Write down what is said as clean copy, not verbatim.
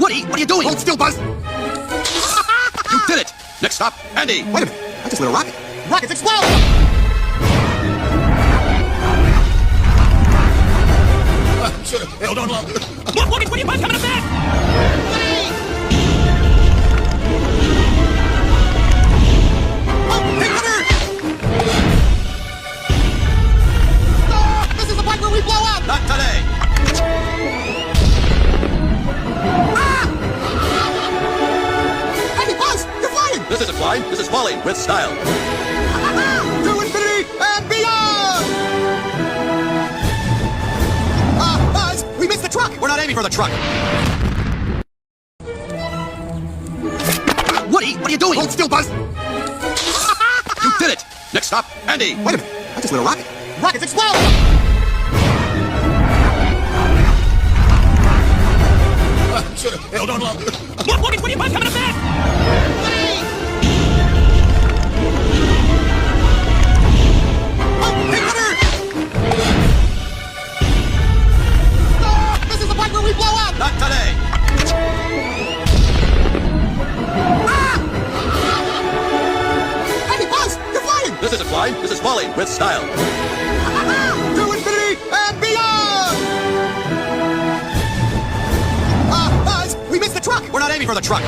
Woody, what are you doing? Hold still, Buzz! You did it! Next stop, Andy! Wait a minute, I just lit a rocket. Rockets explode! Should've held on longer. Look, Woody, 25 coming up there! Oh, hey, Cutter! Ah, this is the part where we blow up! Not today! Hey, Buzz, you're flying! This isn't flying, this is falling with style. To infinity and beyond! Buzz, we missed the truck! We're not aiming for the truck. Woody, what are you doing? Hold still, Buzz! You did it! Next stop, Andy! Wait a minute, I just lit a rocket. Rockets explode! Should've held on longer. Look, Woody, 25 coming up there! Oh, hey, Cutter! Ah, this is the part where we blow up! Not today! Hey, Buzz, you're flying! This isn't flying, this is falling with style. To infinity and beyond! Buzz, we missed the truck! We're not aiming for the truck.